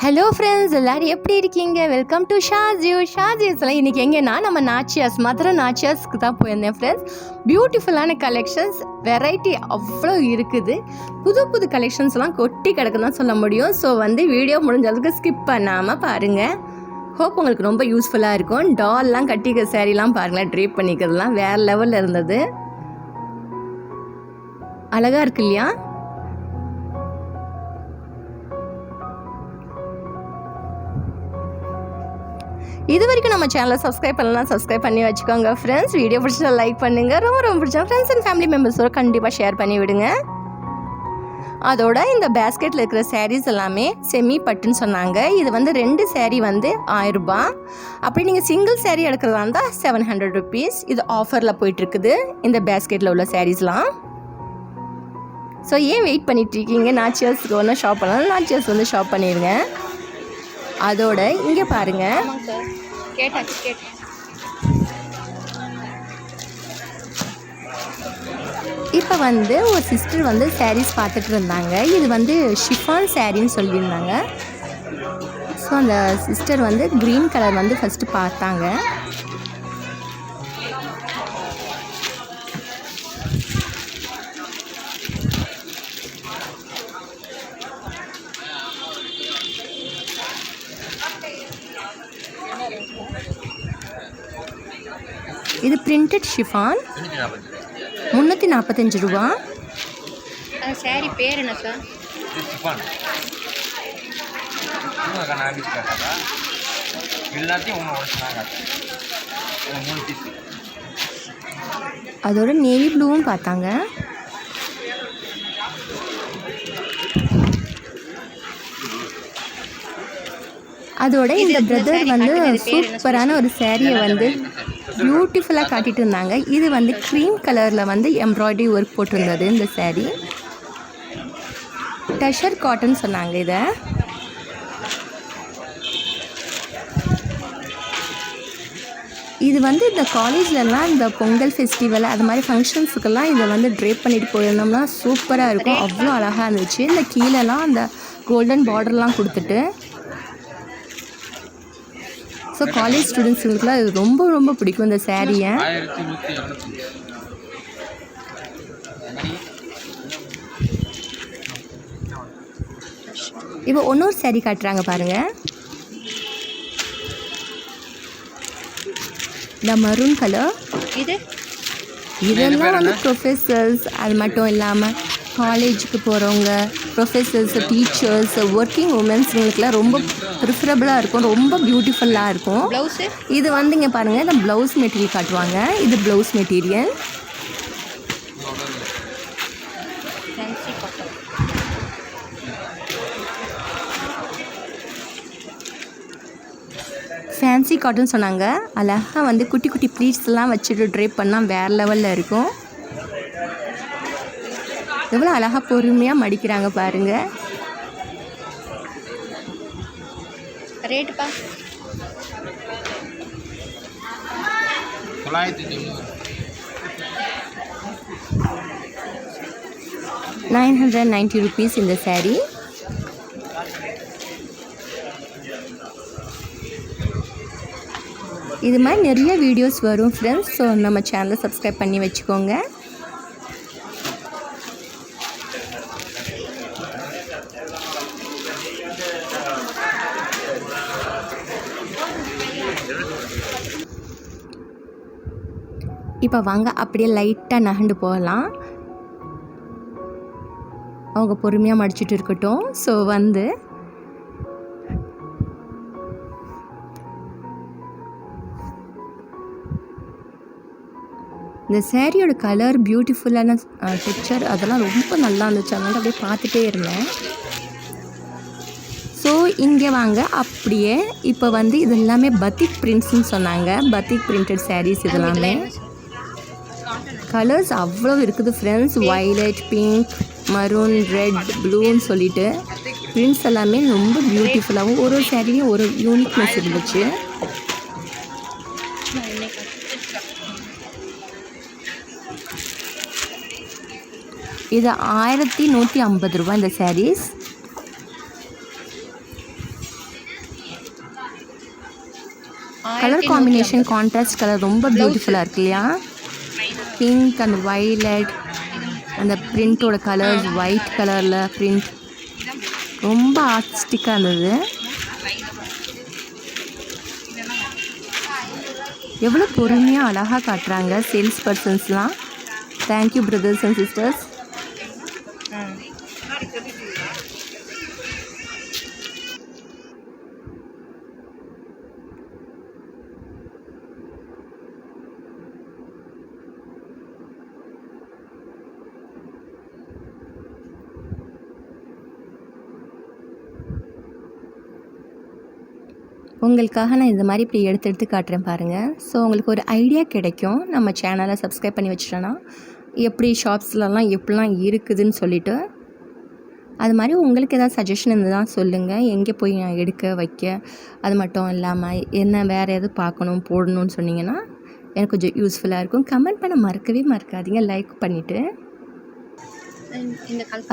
Hello friends, எல்லோரும் எப்படி இருக்கீங்க? வெல்கம் டு ஷாஜியூஸ்லாம். இன்றைக்கி எங்கேன்னா நம்ம நாச்சியாஸ் மதுரை நாச்சியாஸ்க்கு தான் போயிருந்தேன் ஃப்ரெண்ட்ஸ். பியூட்டிஃபுல்லான கலெக்ஷன்ஸ், வெரைட்டி அவ்வளோ இருக்குது. புது புது கலெக்ஷன்ஸ்லாம் கொட்டி கிடக்குன்னு தான் சொல்ல முடியும். ஸோ வீடியோ முடிஞ்ச அளவுக்கு ஸ்கிப் பண்ணாமல் பாருங்கள். ஹோப் உங்களுக்கு ரொம்ப யூஸ்ஃபுல்லாக இருக்கும். டால்லாம் கட்டிக்கிற சேரீலாம் பாருங்களேன், ட்ரீப் பண்ணிக்கிறதுலாம் வேறு லெவலில் இருந்தது. அழகாக இருக்கு இல்லையா? இது வரைக்கும் நம்ம சேனலை சப்ஸ்கிரைப் பண்ணலாம், சப்ஸ்கிரைப் பண்ணி வச்சுக்கோங்க ஃப்ரெண்ட்ஸ். வீடியோ பிடிச்சா லைக் பண்ணுங்கள். ரொம்ப பிடிச்சா ஃப்ரெண்ட்ஸ் அண்ட் ஃபேமிலி மெம்பர்ஸோட கண்டிப்பாக ஷேர் பண்ணி விடுங்க. அதோட இந்த பேஸ்கெட்டில் இருக்கிற சாரீஸ் எல்லாமே செமி பட்டுன்னு சொன்னாங்க. இது 2 சேரீ 1000 ரூபாய். அப்படி நீங்கள் சிங்கிள் சேரீ எடுக்கிறதா இருந்தால் 700 ருபீஸ். இது ஆஃபரில் போயிட்டுருக்குது இந்த பேஸ்கெட்டில் உள்ள சாரீஸ்லாம். ஸோ ஏன் வெயிட் பண்ணிகிட்ருக்கீங்க? நாச்சியாஸ்க்கு ஒன்று ஷாப் பண்ணலாம், நாச்சியாஸ் ஷாப் பண்ணிடுங்க. அதோட இங்கே பாருங்கள், இப்போ ஒரு சிஸ்டர் சாரீஸ் பார்த்துட்டு இருந்தாங்க. இது ஷிஃபான் சாரின்னு சொல்லியிருந்தாங்க. ஸோ அந்த சிஸ்டர் க்ரீன் கலர் ஃபஸ்ட்டு பார்த்தாங்க. இது பிரிண்டட் ஷிஃபான், 345 ரூபா. சாரி பேர் என்ன சார்? அதோட நேவி ப்ளூவும் பார்த்தாங்க. அதோட இந்த பிரதர் சூப்பரான ஒரு சேரீயை பியூட்டிஃபுல்லாக காட்டிகிட்டு இருந்தாங்க. இது க்ரீம் கலரில் எம்ப்ராய்டரி ஒர்க் போட்டிருந்தது. இந்த சேரீ டஷர் காட்டன் சொன்னாங்க. இதை இது இந்த காலேஜ்லலாம் இந்த பொங்கல் ஃபெஸ்டிவல் அது மாதிரி ஃபங்க்ஷன்ஸுக்கெல்லாம் இதை ட்ரேப் பண்ணிட்டு போயிருந்தோம்னா சூப்பராக இருக்கும். அவ்வளோ அழகாக இருந்துச்சு. இந்த கீழெல்லாம் அந்த கோல்டன் பார்டர்லாம் கொடுத்துட்டு. ஸோ காலேஜ் ஸ்டூடெண்ட்ஸுங்களுக்குலாம் இது ரொம்ப பிடிக்கும் இந்த சேரீயை. இப்போ இன்னொரு சேரீ காட்டுறாங்க பாருங்கள். இந்த மரூன் கலர். இதெல்லாம் ப்ரொஃபஸர்ஸ், அது மட்டும் இல்லாமல் காலேஜுக்கு போகிறவங்க, ப்ரொஃபஸர்ஸ், டீச்சர்ஸ், ஒர்க்கிங் உமன்ஸுங்களுக்குலாம் ரொம்ப ப்ரிஃபரபுளாக இருக்கும், ரொம்ப பியூட்டிஃபுல்லாக இருக்கும். இது இங்கே பாருங்கள், இந்த ப்ளவுஸ் மெட்டீரியல் காட்டுவாங்க. இது ப்ளவுஸ் மெட்டீரியல். ஃபேன்சி காட்டன் சொன்னாங்க. அழகாக குட்டி குட்டி ப்ளீட்ஸ்லாம் வச்சுட்டு ட்ரேப் பண்ணால் வேறு லெவலில் இருக்கும். எவ்வளோ அழகாக பொறுமையாக மடிக்கிறாங்க பாருங்கள். ரேட்டுப்பா 990 ருபீஸ் இந்த சேரீ. இது மாதிரி நிறைய வீடியோஸ் வரும் ஃப்ரெண்ட்ஸ். ஸோ நம்ம சேனலை சப்ஸ்கிரைப் பண்ணி வச்சுக்கோங்க. இப்போ வாங்க அப்படியே லைட்டாக நகண்டு போகலாம். அவங்க பொறுமையாக மடிச்சுட்டு இருக்கட்டும். ஸோ இந்த சேரீயோட கலர், பியூட்டிஃபுல்லான டெக்ஸ்சர் அதெல்லாம் ரொம்ப நல்லா இருந்துச்சு. அதனால அப்படியே பார்த்துட்டே இருந்தேன். ஸோ இங்கே வாங்க அப்படியே இப்போ இது எல்லாமே பத்திக் பிரிண்ட்ஸ்ன்னு சொன்னாங்க. பத்திக் பிரிண்டட் சாரீஸ் இதெல்லாமே. கலர்ஸ் அவ்வளோ இருக்குது friends. Violet, pink, maroon, red, ப்ளூன்னு சொல்லிட்டு பிரிண்ட்ஸ் எல்லாமே ரொம்ப பியூட்டிஃபுல்லாகவும் ஒரு சேரீயும் ஒரு யூனிக்னஸ் இருந்துச்சு. இது 1150 ரூபா இந்த saris. Colour combination contrast colour ரொம்ப பியூட்டிஃபுல்லாக இருக்கு இல்லையா? பிங்க் அண்ட் வைலட் அந்த பிரிண்ட்டோட கலர்ஸ் ஒயிட் கலரில் பிரிண்ட் ரொம்ப ஆர்டிஸ்டிக்காக இருந்தது. எவ்வளோ பொறுமையாக அழகாக காட்டுறாங்க சேல்ஸ் பர்சன்ஸ்லாம். Thank you brothers and sisters. உங்களுக்காக நான் இந்த மாதிரி இப்படி எடுத்து காட்டுறேன் பாருங்கள். ஸோ உங்களுக்கு ஒரு ஐடியா கிடைக்கும். நம்ம சேனலை சப்ஸ்கிரைப் பண்ணி வச்சிட்டோன்னா எப்படி ஷாப்ஸ்லலாம் எப்படிலாம் இருக்குதுன்னு சொல்லிவிட்டு, அது மாதிரி உங்களுக்கு எதாவது சஜஷன் இருந்ததுதான் சொல்லுங்கள். எங்கே போய் நான் எடுக்க வைக்க, அது மட்டும் இல்லாமல் என்ன வேறு எது பார்க்கணும் போடணும்னு சொன்னீங்கன்னா எனக்கு கொஞ்சம் யூஸ்ஃபுல்லாக இருக்கும். கமெண்ட் பண்ண மறக்கவே மறக்காதீங்க, லைக் பண்ணிவிட்டு.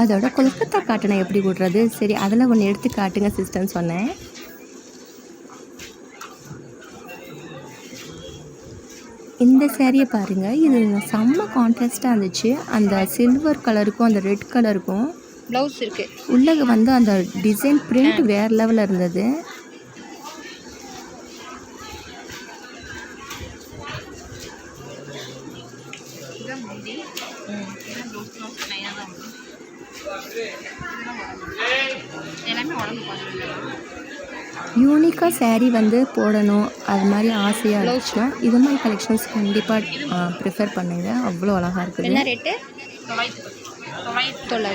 அதோட கொல்கத்தா காட்டனை எப்படி விடுறது, சரி அதில் ஒன்று எடுத்து காட்டுங்க சிஸ்டர்னு சொன்னேன். இந்த சேரீயை பாருங்கள், இது செம்ம கான்ட்ராஸ்ட்டாக இருந்துச்சு. அந்த சில்வர் கலருக்கும் அந்த ரெட் கலருக்கும் ப்ளவுஸ் இருக்குது. உள்ளே வந்து அந்த டிசைன் பிரிண்ட் வேறு லெவலில் இருந்தது. யூனிக்காக சேரீ வந்து போடணும் அது மாதிரி ஆசையாக இருந்துச்சுன்னா இது மாதிரி கலெக்ஷன்ஸ் கண்டிப்பாக ப்ரிஃபர் பண்ணுங்கள். அவ்வளோ அழகாக இருக்குது. என்ன ரேட்டு? 900.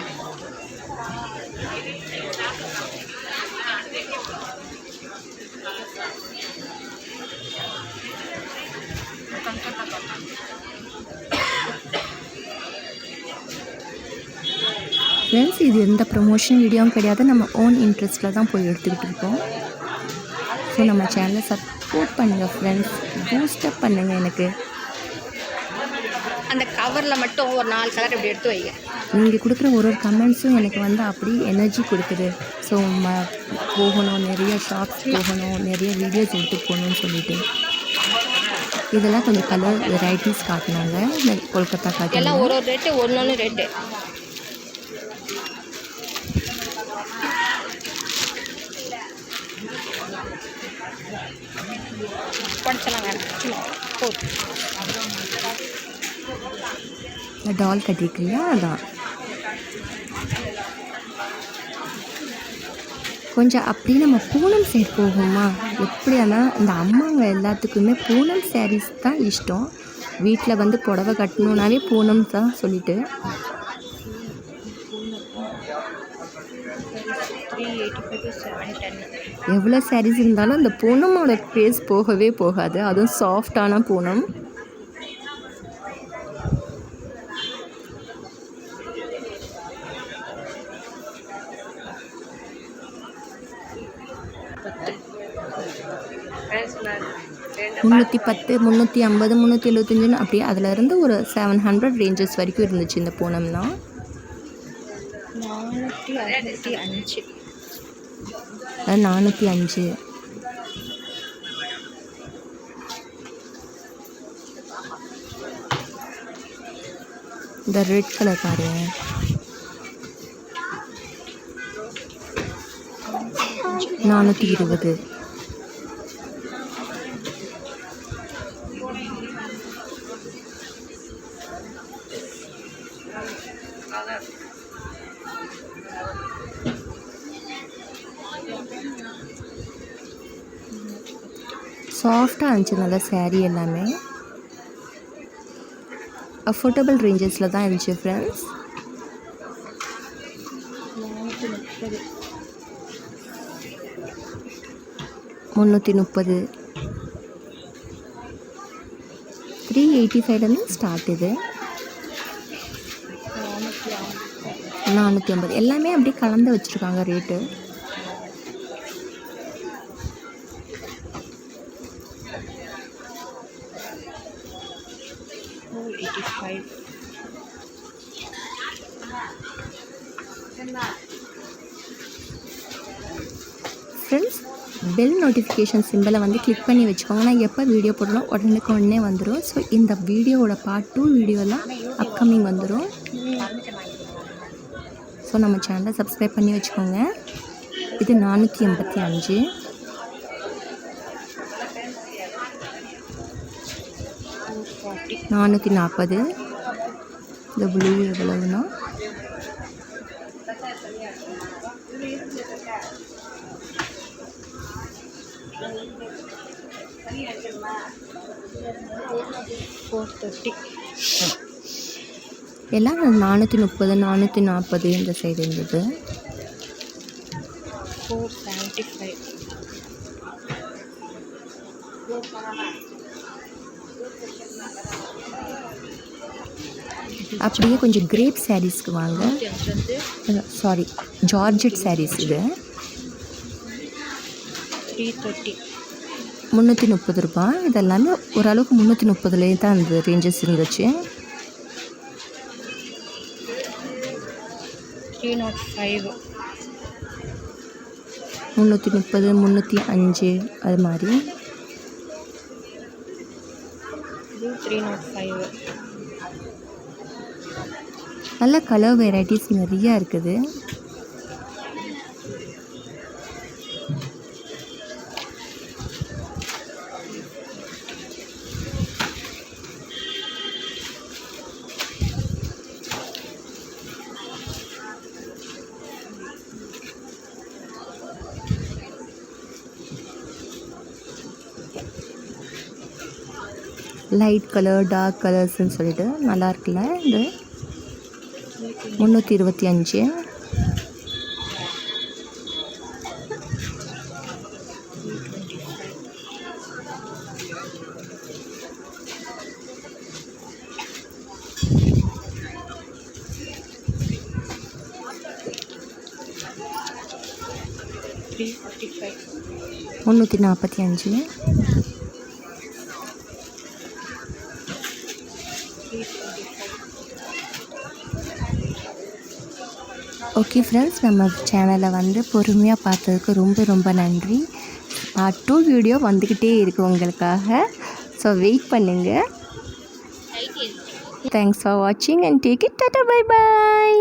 ஃப்ரெண்ட்ஸ், இது எந்த ப்ரொமோஷன் வீடியோவும் கிடையாது. நம்ம ஓன் இன்ட்ரெஸ்ட்டில் தான் போய் எடுத்துக்கிட்டு இருக்கோம். ஸோ நம்ம சேனலை சப்போர்ட் பண்ணுங்கள் ஃப்ரெண்ட்ஸ், பூஸ்டப் பண்ணுங்கள். எனக்கு அந்த கவரில் மட்டும் ஒரு 4 கலர் இப்படி எடுத்து வைங்க. நீங்கள் கொடுக்குற ஒரு கமெண்ட்ஸும் எனக்கு வந்து அப்படி எனர்ஜி கொடுக்குது. ஸோ போகணும், நிறைய ஷாப்ஸ் போகணும், நிறைய வீடியோஸ் எடுத்து போகணும்னு சொல்லிட்டு இதெல்லாம் கொஞ்சம் கலர் வெரைட்டிஸ் காட்டினாங்க. இந்த கொல்கத்தா காட்டினாங்க. எல்லாம் ஒரு ரேட்டு, ஒன்று ரேட்டு. படிச்சலாம் வேணும். டால் கட்டிருக்கீங்களா? அதான் கொஞ்சம் அப்படி நம்ம பூனம் சைடு போகுமா? எப்படியானா இந்த அம்மாங்க எல்லாத்துக்குமே பூனம் சாரீஸ் தான் இஷ்டம். வீட்டில் வந்து புடவை கட்டணுன்னாவே பூனம் தான் சொல்லிட்டு எவ்வளோ சாரீஸ் இருந்தாலும் அந்த பூனமோட க்ரேஸ் போகவே போகாது. அதுவும் சாஃப்டான பூனம். $310, $350, $375 அப்படியே அதில் இருந்து ஒரு 700 ரேஞ்சஸ் வரைக்கும் இருந்துச்சு இந்த பூனம்லாம். 405. இந்த ரெட் கலர் பாருங்க, $420. சாஃப்டாக இருந்துச்சு நல்ல சேரீ. எல்லாமே அஃபோர்டபுள் ரேஞ்சஸில் தான் இருந்துச்சு ஃப்ரெண்ட்ஸ். 330, 385 ஸ்டார்ட். இது 450. எல்லாமே அப்படியே கலந்து வச்சுருக்காங்க ரேட்டு. ஃப்ரெண்ட்ஸ், பெல் நோட்டிஃபிகேஷன் சிம்பிளை வந்து கிளிக் பண்ணி வச்சுக்கோங்க. நான் எப்போ வீடியோ போடணும் உடனே வந்துடும். ஸோ இந்த வீடியோவோட பார்ட் 2 வீடியோலாம் அப்கமிங் வந்துடும். ஸோ நம்ம சேனலை சப்ஸ்கிரைப் பண்ணி வச்சுக்கோங்க. இது 485. $440. 440. இந்த ப்ளூ எவ்வளவுனா $430. எல்லாம் 430 440 இந்த சைடு இருந்தது. $475. அப்படியே கொஞ்சம் கிரேப் சாரீஸ்க்கு வாங்க. Sorry, georgette sarees. இது $330. 330 ரூபாய். இதெல்லாமே ஓரளவுக்கு 330லேயே தான் அந்த ரேஞ்சஸ் இருந்துச்சு. $305. 330 305 அது மாதிரி. இது $305. நல்ல கலர் வெரைட்டிஸ் நிறையா இருக்குது. லைட் கலர் டார்க் கலர்ஸ்ன்னு சொல்லிட்டு நல்லா இருக்குல்ல. இது 325. $345. 345. ஓகே ஃப்ரெண்ட்ஸ், நம்ம சேனலை வந்து பொறுமையாக பார்த்ததுக்கு ரொம்ப நன்றி. பார்ட் 2 வீடியோ வந்துக்கிட்டே இருக்குது உங்களுக்காக. ஸோ வெயிட் பண்ணுங்கள். தேங்க்ஸ் ஃபார் வாட்சிங் and take it. Tata, bye bye.